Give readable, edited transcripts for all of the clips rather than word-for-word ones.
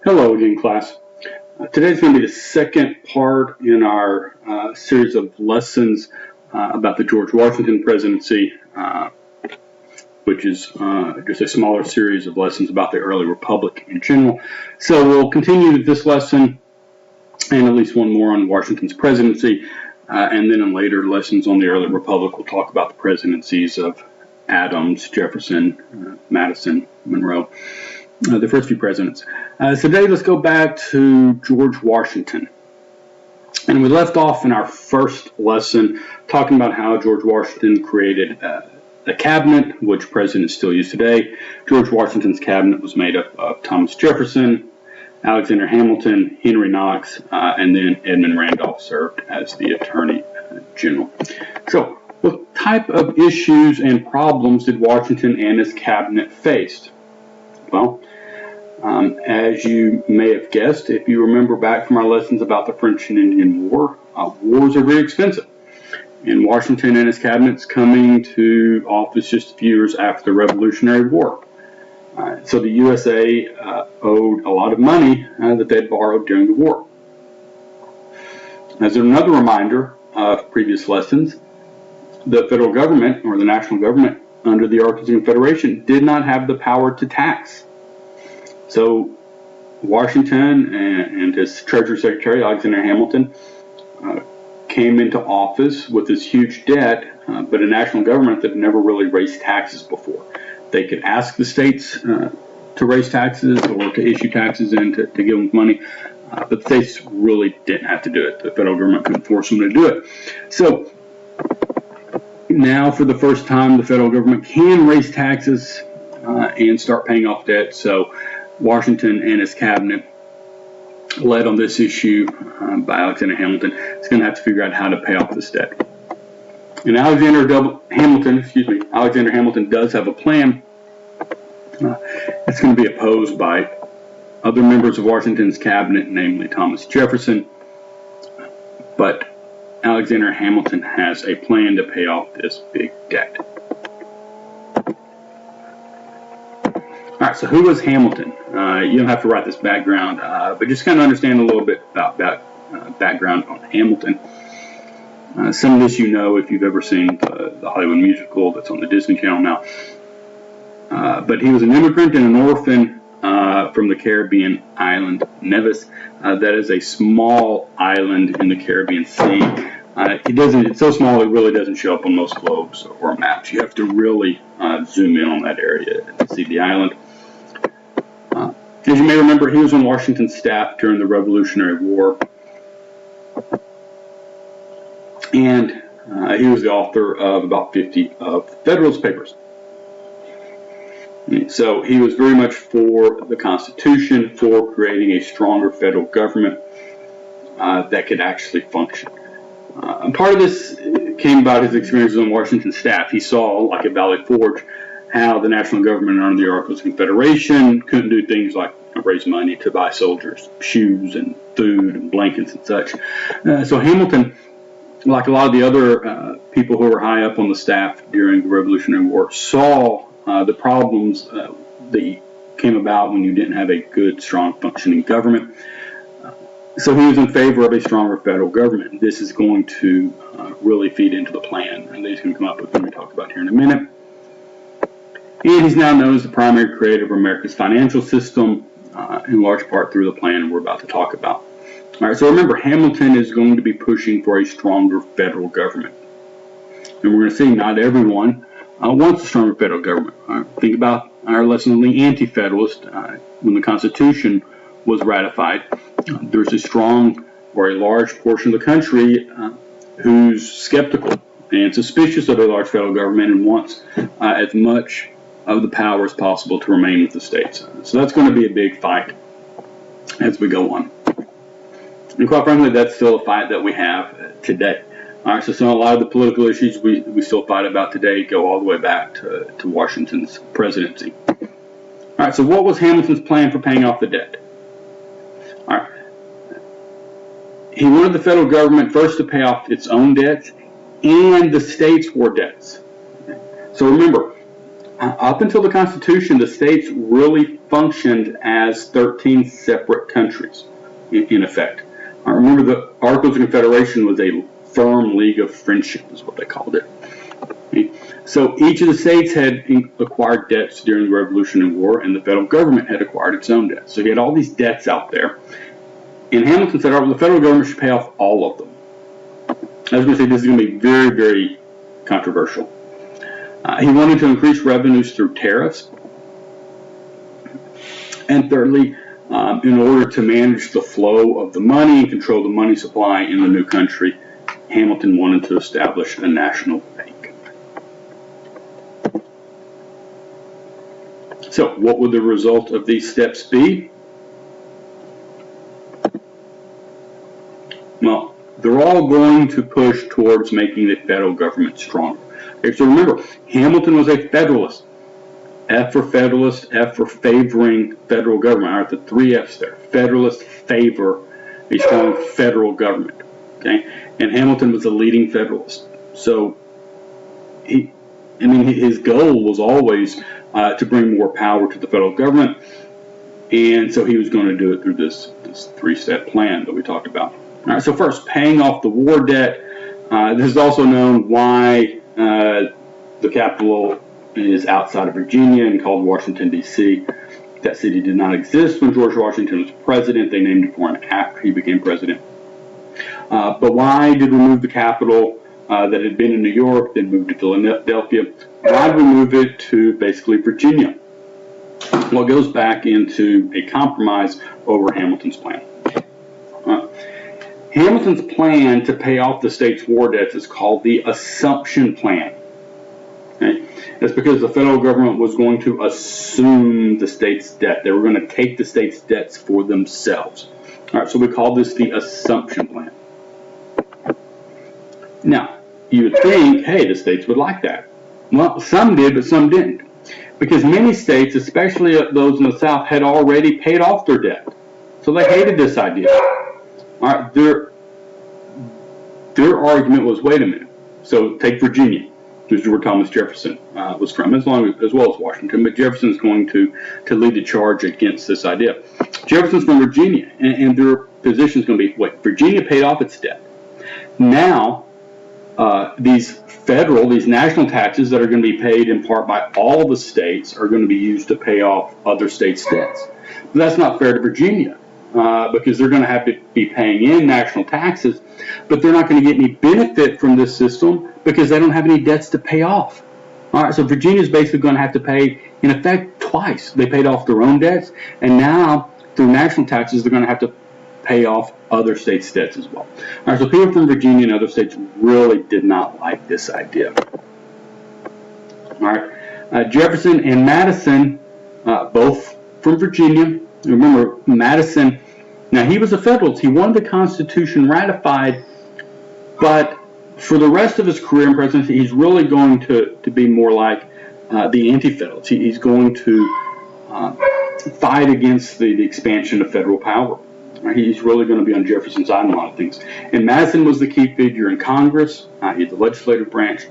Hello again, class. Today's going to be the second part in our series of lessons about the George Washington presidency, which is just a smaller series of lessons about the early republic in general. So we'll continue this lesson and at least one more on Washington's presidency, and then in later lessons on the early republic, we'll talk about the presidencies of Adams, Jefferson, Madison, Monroe. The first few presidents. Today, let's go back to George Washington. And we left off in our first lesson talking about how George Washington created a cabinet, which presidents still use today. George Washington's cabinet was made up of Thomas Jefferson, Alexander Hamilton, Henry Knox, and then Edmund Randolph served as the Attorney General. So, what type of issues and problems did Washington and his cabinet face? Well, as you may have guessed, if you remember back from our lessons about the French and Indian War, wars are very expensive. And Washington and his cabinet's coming to office just a few years after the Revolutionary War. So the USA owed a lot of money that they'd borrowed during the war. As another reminder of previous lessons, the federal government, or the national government, under the Articles of Confederation, did not have the power to tax. So Washington and his Treasury Secretary, Alexander Hamilton, came into office with this huge debt, but a national government that had never really raised taxes before. They could ask the states to raise taxes or to issue taxes and to give them money, but the states really didn't have to do it. The federal government couldn't force them to do it. So now, for the first time, the federal government can raise taxes and start paying off debt. So Washington and his cabinet, led on this issue by Alexander Hamilton, is going to have to figure out how to pay off this debt. And Alexander Hamilton does have a plan. It's going to be opposed by other members of Washington's cabinet, namely Thomas Jefferson. But Alexander Hamilton has a plan to pay off this big debt. All right, so who was Hamilton? You don't have to write this background, but just kind of understand a little bit about background on Hamilton. Some of this you know if you've ever seen the Hollywood musical that's on the Disney Channel now. But he was an immigrant and an orphan from the Caribbean island Nevis. That is a small island in the Caribbean Sea. It's so small it really doesn't show up on most globes or maps. You have to really zoom in on that area to see the island. As you may remember, he was on Washington's staff during the Revolutionary War. And he was the author of about 50 of Federalist Papers. So he was very much for the Constitution, for creating a stronger federal government that could actually function. And part of this came about his experiences on Washington's staff. He saw, like at Valley Forge, how the national government under the Articles of Confederation couldn't do things like raise money to buy soldiers shoes and food and blankets and such. So Hamilton, like a lot of the other people who were high up on the staff during the Revolutionary War, saw the problems that came about when you didn't have a good, strong, functioning government. So he was in favor of a stronger federal government. This is going to really feed into the plan, and he's going to come up with what we talk about here in a minute. And he's now known as the primary creator of America's financial system, in large part through the plan we're about to talk about. All right, so remember, Hamilton is going to be pushing for a stronger federal government. And we're going to see not everyone wants a stronger federal government. Think about our lesson on the Anti-Federalist. When the Constitution was ratified, there's a strong or a large portion of the country who's skeptical and suspicious of a large federal government and wants as much of the power as possible to remain with the states. So that's going to be a big fight as we go on. And quite frankly, that's still a fight that we have today. All right, so a lot of the political issues we still fight about today go all the way back to Washington's presidency. All right, so what was Hamilton's plan for paying off the debt? All right. He wanted the federal government first to pay off its own debts and the states' war debts. So remember, Up until the Constitution, the states really functioned as 13 separate countries, in effect. Remember, the Articles of Confederation was a firm league of friendship, is what they called it. Okay? So each of the states had acquired debts during the Revolutionary War, and the federal government had acquired its own debts. So you had all these debts out there. And Hamilton said, the federal government should pay off all of them. I was going to say this is going to be very, very controversial. He wanted to increase revenues through tariffs. And thirdly, in order to manage the flow of the money and control the money supply in the new country, Hamilton wanted to establish a national bank. So, what would the result of these steps be? Well, they're all going to push towards making the federal government stronger. Okay, so remember, Hamilton was a Federalist. F for Federalist, F for favoring federal government. All right, the three F's there. Federalists favor a strong federal government. Okay, and Hamilton was a leading Federalist. So, his goal was always to bring more power to the federal government, and so he was going to do it through this three-step plan that we talked about. All right, so first, paying off the war debt. This is also known why the capital is outside of Virginia and called Washington, D.C. That city did not exist when George Washington was president. They named it for him after he became president. But why did we move the capital that had been in New York, then moved to Philadelphia? Why did we move it to basically Virginia? Well, it goes back into a compromise over Hamilton's plan. Hamilton's plan to pay off the state's war debts is called the Assumption Plan. Okay? That's because the federal government was going to assume the state's debt. They were going to take the state's debts for themselves. All right, so we call this the Assumption Plan. Now, you would think, hey, the states would like that. Well, some did, but some didn't. Because many states, especially those in the South, had already paid off their debt. So they hated this idea. All right, their argument was, wait a minute. So take Virginia, which is where Thomas Jefferson was from, as well as Washington. But Jefferson's going to lead the charge against this idea. Jefferson's from Virginia, and their position is going to be, wait, Virginia paid off its debt. Now, these national taxes that are going to be paid in part by all the states are going to be used to pay off other states' debts. But that's not fair to Virginia. Because they're going to have to be paying in national taxes, but they're not going to get any benefit from this system because they don't have any debts to pay off. All right, so Virginia's basically going to have to pay, in effect, twice. They paid off their own debts, and now through national taxes, they're going to have to pay off other states' debts as well. All right, so people from Virginia and other states really did not like this idea. All right, Jefferson and Madison, both from Virginia. Remember, Madison, now he was a Federalist. He wanted the Constitution ratified, but for the rest of his career in presidency, he's really going to be more like the anti-Federalist. He's going to fight against the expansion of federal power. He's really going to be on Jefferson's side in a lot of things. And Madison was the key figure in Congress. He's the legislative branch.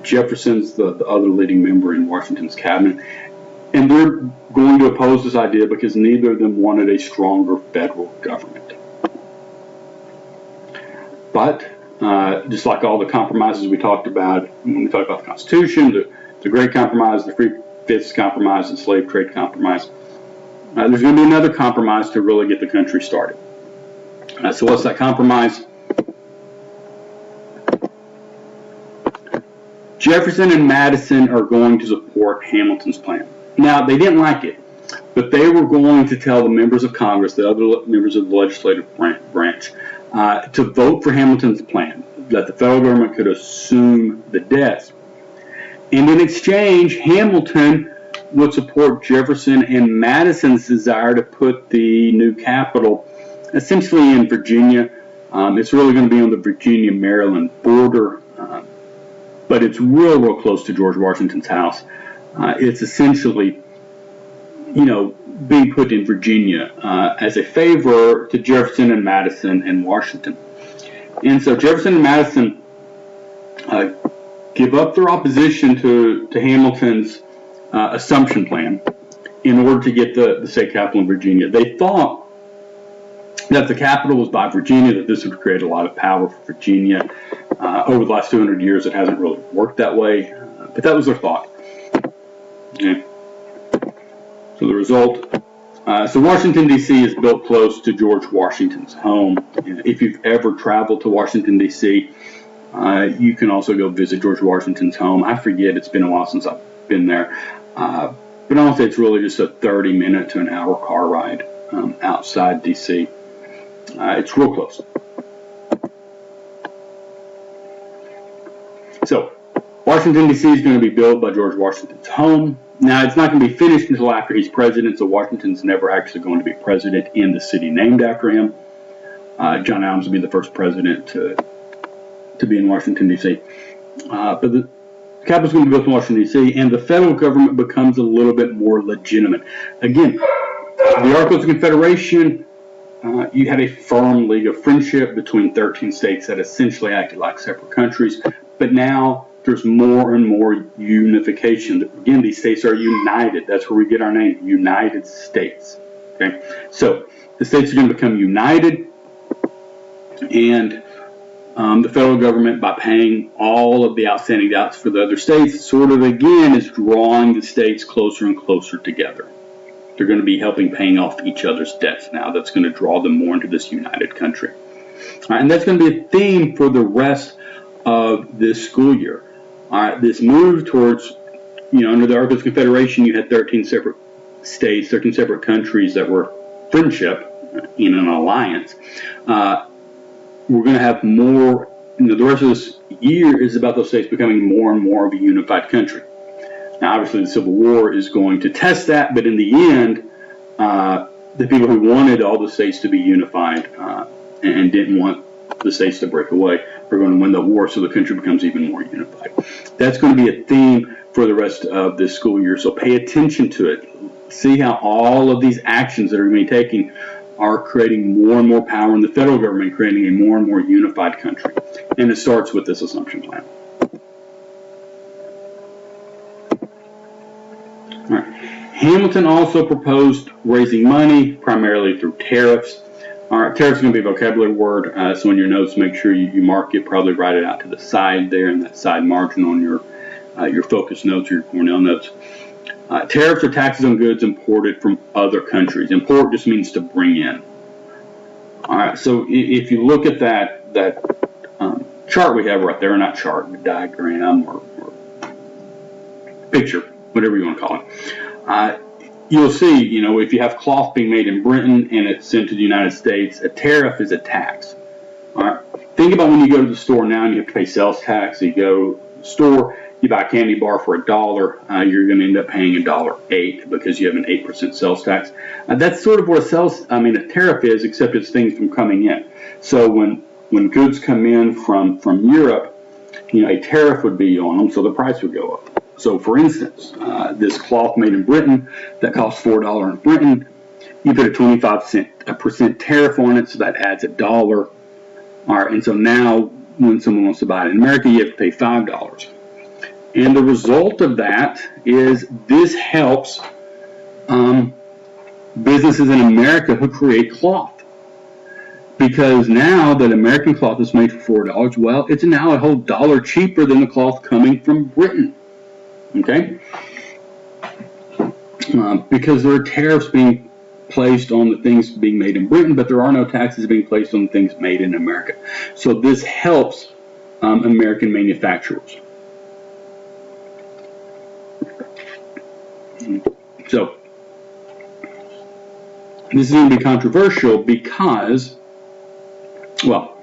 Jefferson's the other leading member in Washington's cabinet. And they're going to oppose this idea because neither of them wanted a stronger federal government. But just like all the compromises we talked about when we talked about the Constitution, the Great Compromise, the Three-Fifths Compromise, and Slave Trade Compromise, there's going to be another compromise to really get the country started. So what's that compromise? Jefferson and Madison are going to support Hamilton's plan. Now, they didn't like it, but they were going to tell the members of Congress, the other members of the legislative branch, to vote for Hamilton's plan, that the federal government could assume the debts. And in exchange, Hamilton would support Jefferson and Madison's desire to put the new capital essentially in Virginia. It's really going to be on the Virginia-Maryland border, but it's real close to George Washington's house. It's essentially, being put in Virginia as a favor to Jefferson and Madison and Washington. And so Jefferson and Madison give up their opposition to Hamilton's assumption plan in order to get the state capital in Virginia. They thought that the capital was by Virginia, that this would create a lot of power for Virginia. Over the last 200 years, it hasn't really worked that way, but that was their thought. Okay. So the result, so Washington, D.C. is built close to George Washington's home. If you've ever traveled to Washington, D.C., you can also go visit George Washington's home. I forget, it's been a while since I've been there. But honestly, it's really just a 30-minute to an hour car ride outside D.C. It's real close. So, Washington, D.C. is going to be built by George Washington's home. Now, it's not going to be finished until after he's president, so Washington's never actually going to be president in the city named after him. John Adams will be the first president to be in Washington, D.C. But the capital's going to be built in Washington, D.C., and the federal government becomes a little bit more legitimate. Again, the Articles of Confederation, you had a firm league of friendship between 13 states that essentially acted like separate countries, but now there's more and more unification. Again, these states are united. That's where we get our name, United States. Okay, so the states are going to become united, and the federal government, by paying all of the outstanding debts for the other states, sort of again is drawing the states closer and closer together. They're going to be helping paying off each other's debts now. That's going to draw them more into this united country. All right, and that's going to be a theme for the rest of this school year. All right, this move towards, under the Articles of Confederation, you had 13 separate states, 13 separate countries that were friendship in an alliance. We're going to have more, the rest of this year is about those states becoming more and more of a unified country. Now, obviously, the Civil War is going to test that, but in the end, the people who wanted all the states to be unified and didn't want the states to break away are going to win the war, so the country becomes even more unified. That's going to be a theme for the rest of this school year, so pay attention to it. See how all of these actions that are going to be taking are creating more and more power in the federal government, creating a more and more unified country. And it starts with this assumption plan. All right. Hamilton also proposed raising money primarily through tariffs. All right, tariffs is going to be a vocabulary word, so in your notes, make sure you mark it, probably write it out to the side there in that side margin on your focus notes or your Cornell notes. Tariffs are taxes on goods imported from other countries. Import just means to bring in. All right, so if you look at that chart we have right there, not chart, but diagram or picture, whatever you want to call it, you'll see, if you have cloth being made in Britain and it's sent to the United States, a tariff is a tax. All right, think about when you go to the store now and you have to pay sales tax. So you go to the store, you buy a candy bar for $1, you're going to end up paying $1.08 because you have an 8% sales tax. That's sort of what a tariff is, except it's things from coming in. So when goods come in from Europe, a tariff would be on them, so the price would go up. So for instance, this cloth made in Britain that costs $4 in Britain, you put a 25% tariff on it, so that adds $1. All right, and so now when someone wants to buy it in America, you have to pay $5. And the result of that is this helps businesses in America who create cloth. Because now that American cloth is made for $4, well, it's now a whole $1 cheaper than the cloth coming from Britain. Okay? Because there are tariffs being placed on the things being made in Britain, but there are no taxes being placed on the things made in America. So this helps American manufacturers. So this is going to be controversial because, well,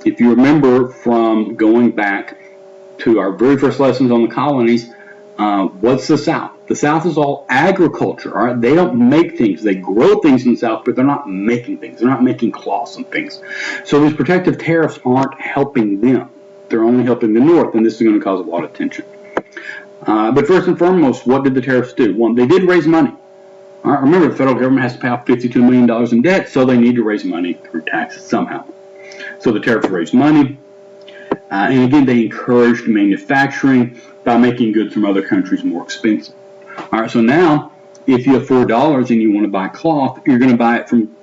if you remember from going back to our very first lessons on the colonies, what's the South? The South is all agriculture. All right? They don't make things. They grow things in the South, but they're not making things. They're not making cloths and things. So these protective tariffs aren't helping them. They're only helping the North, and this is going to cause a lot of tension. But first and foremost, what did the tariffs do? Well, they did raise money. All right, remember, the federal government has to pay off $52 million in debt, so they need to raise money through taxes somehow. So the tariffs raised money, and again, they encouraged manufacturing by making goods from other countries more expensive. All right, so now if you have $4 and you want to buy cloth, you're going to buy it from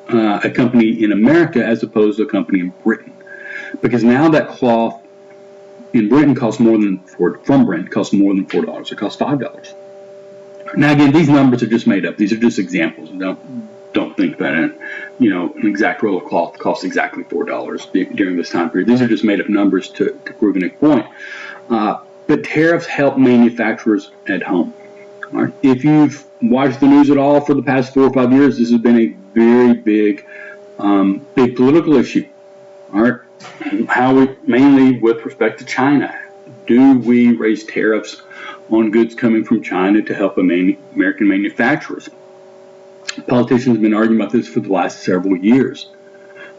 a company in America as opposed to a company in Britain, because now that cloth in Britain costs more than from Britain costs more than $4. It costs $5. Now again, these numbers are just made up. These are just examples. Don't think that an exact roll of cloth costs exactly $4 during this time period. These are just made up numbers to prove a point. But tariffs help manufacturers at home. All right. If you've watched the news at all for the past 4 or 5 years, this has been a very big political issue. All right. Mainly with respect to China. Do we raise tariffs on goods coming from China to help American manufacturers? Politicians have been arguing about this for the last several years.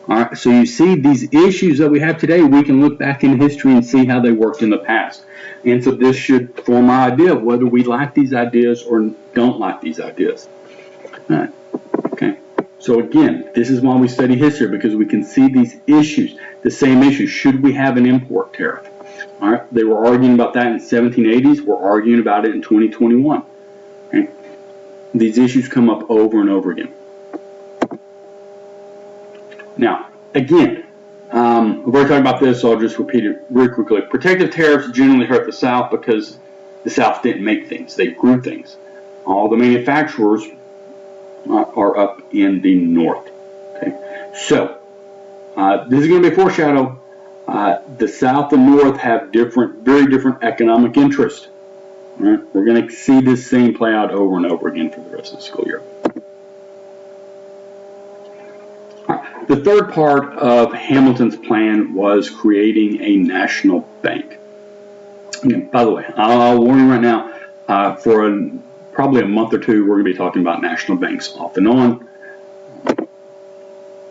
All right, so you see these issues that we have today, we can look back in history and see how they worked in the past. And so this should form our idea of whether we like these ideas or don't like these ideas. All right. Okay. So again, this is why we study history, because we can see these issues, the same issues. Should we have an import tariff? All right. They were arguing about that in the 1780s. We're arguing about it in 2021. Okay. These issues come up over and over again. Now, again, we've already talked about this, so I'll just repeat it really quickly. Protective tariffs generally hurt the South because the South didn't make things. They grew things. All the manufacturers are up in the North. Okay, so this is going to be a foreshadow. The South and North have very different economic interests. All right? We're going to see this same play out over and over again for the rest of the school year. The third part of Hamilton's plan was creating a national bank. And by the way, I'll warn you right now, for probably a month or two, we're going to be talking about national banks off and on.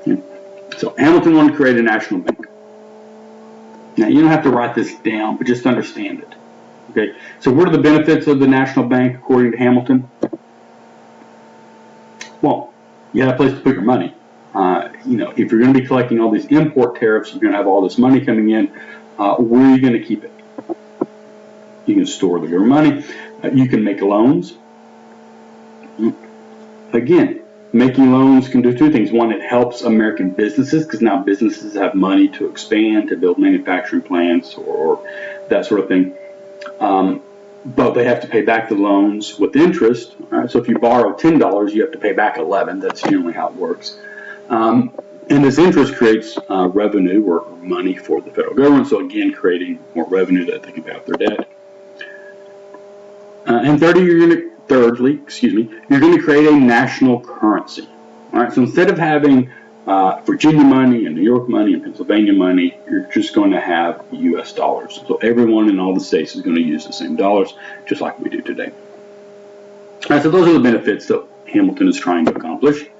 Okay. So Hamilton wanted to create a national bank. Now, you don't have to write this down, but just understand it. Okay. So what are the benefits of the national bank according to Hamilton? Well, you have a place to put your money. If you're going to be collecting all these import tariffs, you're going to have all this money coming in, where are you going to keep it? You can store your money. You can make loans. Again, making loans can do two things. One, it helps American businesses, because now businesses have money to expand, to build manufacturing plants or that sort of thing. But they have to pay back the loans with interest. Right? So if you borrow $10, you have to pay back $11. That's generally how it works. And this interest creates revenue or money for the federal government. So again, creating more revenue that they can pay off their debt. And thirdly, you're going to create a national currency. All right. So instead of having Virginia money and New York money and Pennsylvania money, you're just going to have U.S. dollars. So everyone in all the states is going to use the same dollars, just like we do today. All right. So those are the benefits that Hamilton is trying to accomplish.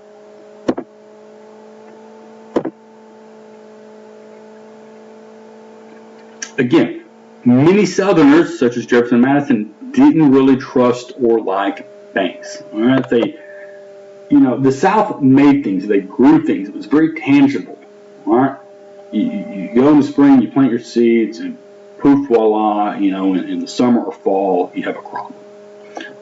Again, many Southerners, such as Jefferson and Madison, didn't really trust or like banks. All right, the South made things, they grew things. It was very tangible. All right, you go in the spring, you plant your seeds, and poof, voila, in the summer or fall, you have a crop.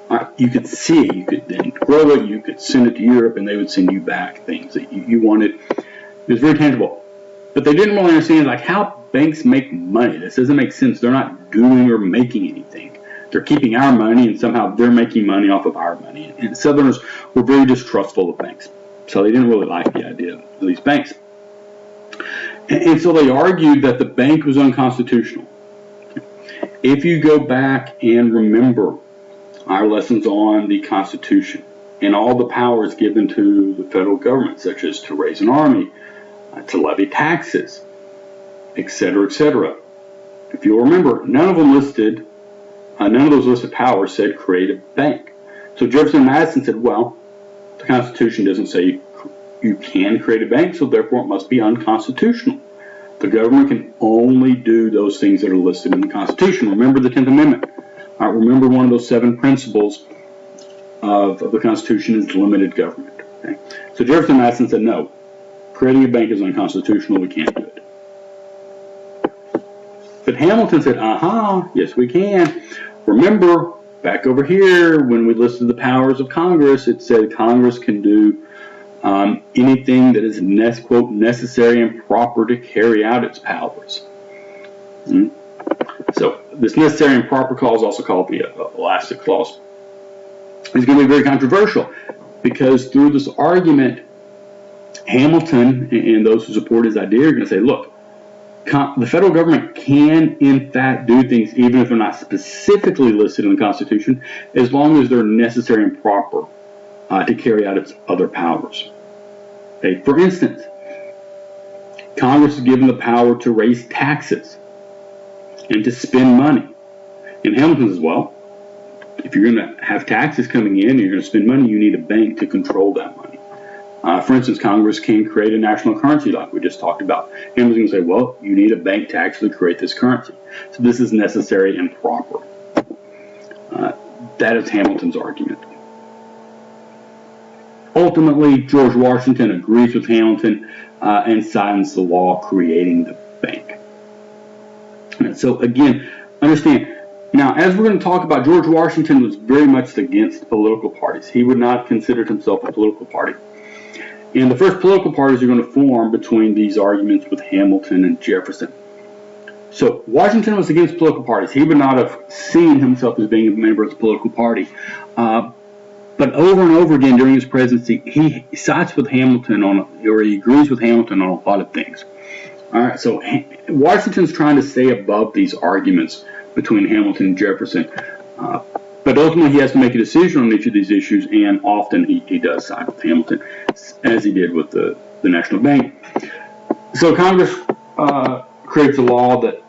All right, you could see it, you could then grow it, you could send it to Europe, and they would send you back things that you wanted. It was very tangible, but they didn't really understand how banks make money. This doesn't make sense. They're not doing or making anything. They're keeping our money, and somehow they're making money off of our money. And Southerners were very distrustful of banks, so they didn't really like the idea of these banks. And so they argued that the bank was unconstitutional. If you go back and remember our lessons on the Constitution and all the powers given to the federal government, such as to raise an army, to levy taxes, etc., etc. If you'll remember, none of those listed powers said create a bank. So Jefferson and Madison said, well, the Constitution doesn't say you can create a bank, so therefore it must be unconstitutional. The government can only do those things that are listed in the Constitution. Remember the 10th Amendment. Remember one of those 7 principles of the Constitution is limited government. Okay? So Jefferson and Madison said, no, creating a bank is unconstitutional, we can't do it. But Hamilton said, yes, we can. Remember, back over here, when we listed the powers of Congress, it said Congress can do anything that is, quote, necessary and proper to carry out its powers. So this necessary and proper clause, also called the elastic clause, is going to be very controversial, because through this argument, Hamilton and those who support his idea are going to say, look, the federal government can, in fact, do things even if they're not specifically listed in the Constitution, as long as they're necessary and proper to carry out its other powers. Okay, for instance, Congress is given the power to raise taxes and to spend money. And Hamilton says, well, if you're going to have taxes coming in and you're going to spend money, you need a bank to control that money. For instance, Congress can create a national currency like we just talked about. Hamilton's going to say, well, you need a bank to actually create this currency. So this is necessary and proper. That is Hamilton's argument. Ultimately, George Washington agrees with Hamilton and signs the law creating the bank. And so again, understand, now as we're going to talk about, George Washington was very much against political parties. He would not have considered himself a political party. And the first political parties are going to form between these arguments with Hamilton and Jefferson. So Washington was against political parties. He would not have seen himself as being a member of the political party. But over and over again during his presidency, he sides with Hamilton or he agrees with Hamilton on a lot of things. All right, so Washington's trying to stay above these arguments between Hamilton and Jefferson. But ultimately, he has to make a decision on each of these issues, and often he does side with Hamilton, as he did with the National Bank. So Congress creates a law that,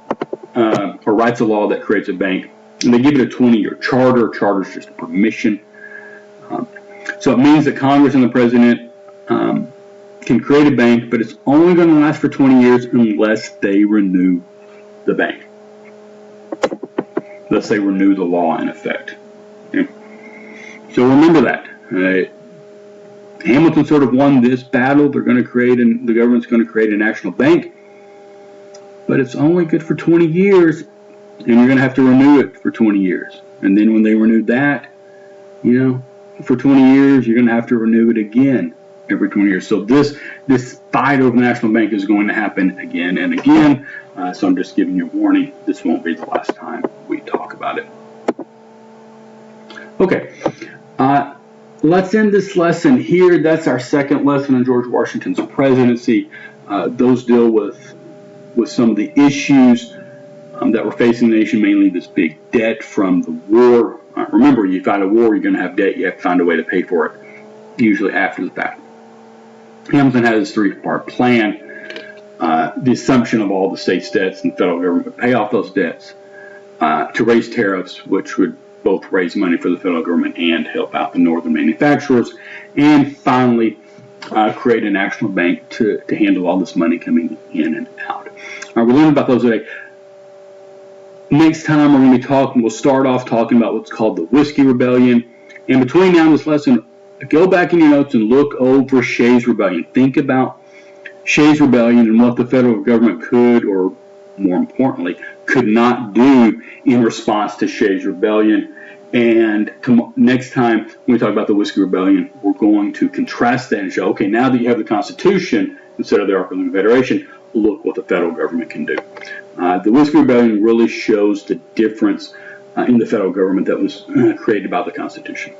or writes a law that creates a bank, and they give it a 20-year charter. Charter is just a permission. So it means that Congress and the President can create a bank, but it's only going to last for 20 years unless they renew the bank. Unless they renew the law in effect. Okay. So remember that. Hamilton sort of won this battle. They're going to create, and the government's going to create a national bank, but it's only good for 20 years, and you're going to have to renew it for 20 years. And then when they renewed that, for 20 years, you're going to have to renew it again every 20 years. So this fight over the national bank is going to happen again and again. So I'm just giving you a warning. This won't be the last time we talk about it. Okay. Let's end this lesson here. That's our second lesson on George Washington's presidency. Those deal with some of the issues that were facing the nation, mainly this big debt from the war. Remember, you fight a war, you're going to have debt. You have to find a way to pay for it, usually after the fact. Hamilton had his three-part plan. The assumption of all the state's debts and the federal government would pay off those debts, to raise tariffs, which would both raise money for the federal government and help out the northern manufacturers, and finally create a national bank to handle all this money coming in and out. We'll learn about those today. Next time we'll start off talking about what's called the Whiskey Rebellion. And between now and this lesson, go back in your notes and look over Shays' Rebellion. Think about Shays' Rebellion and what the federal government could, or more importantly, could not do in response to Shays' Rebellion. And next time when we talk about the Whiskey Rebellion, we're going to contrast that and show, okay, now that you have the Constitution instead of the Ark of the Confederation, look what the federal government can do. The Whiskey Rebellion really shows the difference in the federal government that was created by the Constitution.